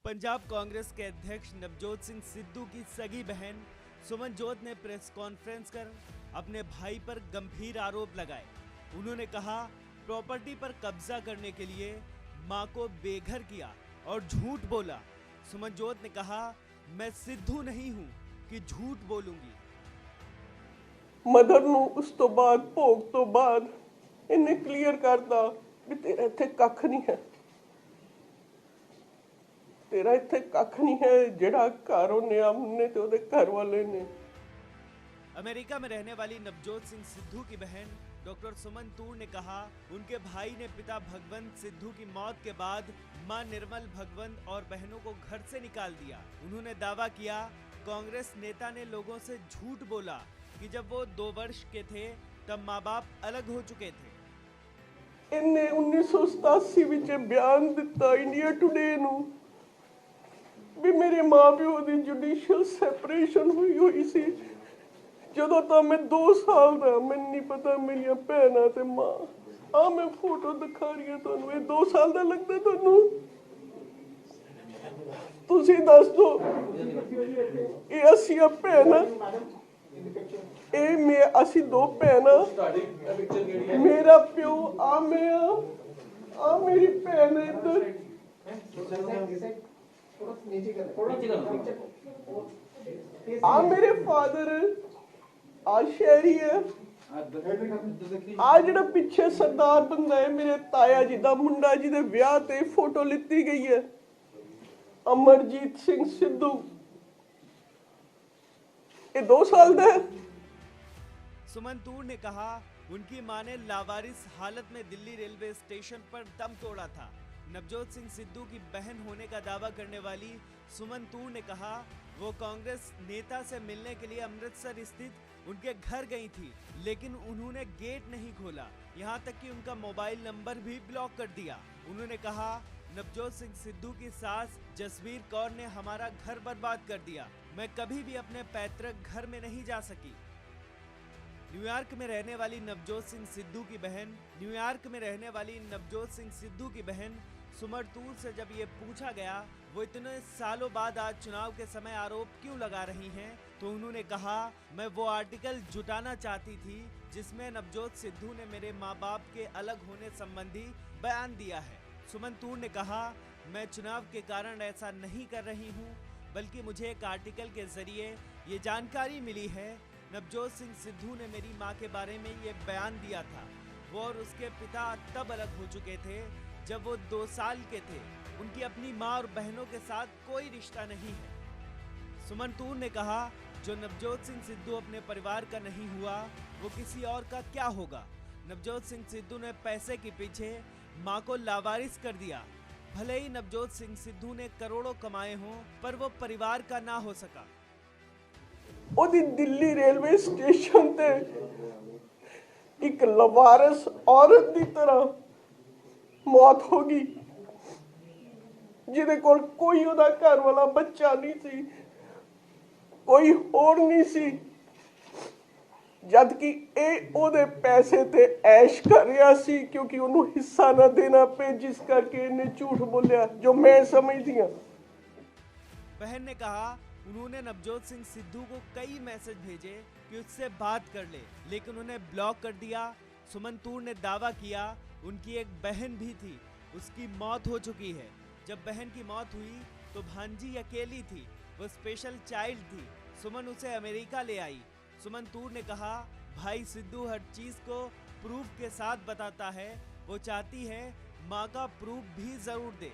पंजाब कांग्रेस के अध्यक्ष नवजोत सिंह सिद्धू की सगी बहन सुमनजोत ने प्रेस कॉन्फ्रेंस कर अपने भाई पर गंभीर आरोप लगाए। उन्होंने कहा, प्रॉपर्टी पर कब्जा करने के लिए मां को बेघर किया और झूठ बोला। सुमनजोत ने कहा, मैं सिद्धू नहीं हूं कि झूठ बोलूंगी। मदर ਨੂੰ ਉਸ ਤੋਂ ਬਾਅਦ ਭੋਗ ਤੋਂ ਬਾਅਦ ਇਹਨੇ ਕਲੀਅਰ ਕਰਦਾ ਵੀ ਤੇਰਾ ਇੱਥੇ ਕੱਖ ਨਹੀਂ ਹੈ, तेरा इत्थे कख नहीं है जेड़ा घर होने हमने ते ओदे घर वाले ने। अमेरिका में रहने वाली नवजोत सिंह सिद्धू की बहन डॉक्टर सुमन तूर ने कहा, उनके भाई ने पिता भगवंत सिद्धू की मौत के बाद मां निर्मल भगवंत और बहनों को घर से निकाल दिया। उन्होंने दावा किया, कांग्रेस नेता ने लोगों से झूठ बोला कि जब वो 2 वर्ष के थे तब माँ बाप अलग हो चुके थे। इन्हें 1987 विच बयान दिता इंडिया टुडे नू भी मेरे माँ प्यो की जुडिशियल सैपरेशन हुई सी जदों तो मैं 2 साल का। मैनूं नहीं पता मेरिया भैणां ते मां आ मैं फोटो दिखा रही हूं तुहानूं, ये 2 साल का लगदा तुहानूं? तुसीं दस दो ये असीं भैणां असीं 2 भैणां, मेरा प्यो आ मैं आ मेरी भैण इधर आ मेरे फादर आ शहरी है, आ जेड़ा पिछे सरदार बंदा है मेरे ताया जी दा मुंडा जिहदे विआह ते फोटो लित्ती गई है, अमरजीत सिंह सिद्धू, ये 2 साल दा है। सुमन तूर ने कहा, उनकी मां ने लावारिस हालत में दिल्ली रेलवे स्टेशन पर दम तोड़ा था। नवजोत सिंह सिद्धू की बहन होने का दावा करने वाली सुमन तूर ने कहा, वो कांग्रेस नेता से मिलने के लिए अमृतसर स्थित उनके घर गई थी, लेकिन उन्होंने गेट नहीं खोला, यहाँ तक कि उनका मोबाइल नंबर भी ब्लॉक कर दिया। उन्होंने कहा, नवजोत सिंह सिद्धू की सास जसवीर कौर ने हमारा घर बर्बाद कर दिया, मैं कभी भी अपने पैतृक घर में नहीं जा सकी। न्यूयॉर्क में रहने वाली नवजोत सिंह सिद्धू की बहन सुमन तूर से जब ये पूछा गया वो इतने सालों बाद आज चुनाव के समय आरोप क्यों लगा रही हैं, तो उन्होंने कहा, मैं वो आर्टिकल जुटाना चाहती थी जिसमें नवजोत सिद्धू ने मेरे माँ बाप के अलग होने संबंधी बयान दिया है। सुमन तूर ने कहा, मैं चुनाव के कारण ऐसा नहीं कर रही हूँ, बल्कि मुझे एक आर्टिकल के जरिए ये जानकारी मिली है। नवजोत सिंह सिद्धू ने मेरी मां के बारे में ये बयान दिया था। वो और उसके पिता तब अलग हो चुके थे जब वो 2 साल के थे। उनकी अपनी मां और बहनों के साथ कोई रिश्ता नहीं है। सुमन तूर ने कहा, जो नवजोत सिंह सिद्धू अपने परिवार का नहीं हुआ वो किसी और का क्या होगा। नवजोत सिंह सिद्धू ने पैसे के पीछे मां को लावारिस कर दिया। भले ही नवजोत सिंह सिद्धू ने करोड़ों कमाए हों, पर वो परिवार का ना हो सका। ओदी दिल्ली रेलवे स्टेशन ते एक लवारस औरत की तरह मौत होगी, जिहदे कोल कोई ओदा घर वाला बच्चा नहीं सी, कोई होर नहीं सी, जबकि ए ओदे पैसे ते ऐश कर रहा सी क्योंकि उन्हों हिस्सा ना देना पे, जिस करके इन्हें झूठ बोलिया, जो मैं समझदी हूं। बहन ने कहा, उन्होंने नवजोत सिंह सिद्धू को कई मैसेज भेजे कि उससे बात कर ले, लेकिन उन्हें ब्लॉक कर दिया। सुमन तूर ने दावा किया, उनकी एक बहन भी थी, उसकी मौत हो चुकी है। जब बहन की मौत हुई तो भांजी अकेली थी, वो स्पेशल चाइल्ड थी। सुमन उसे अमेरिका ले आई। सुमन तूर ने कहा, भाई सिद्धू हर चीज को प्रूफ के साथ बताता है, वो चाहती है माँ का प्रूफ भी जरूर दे।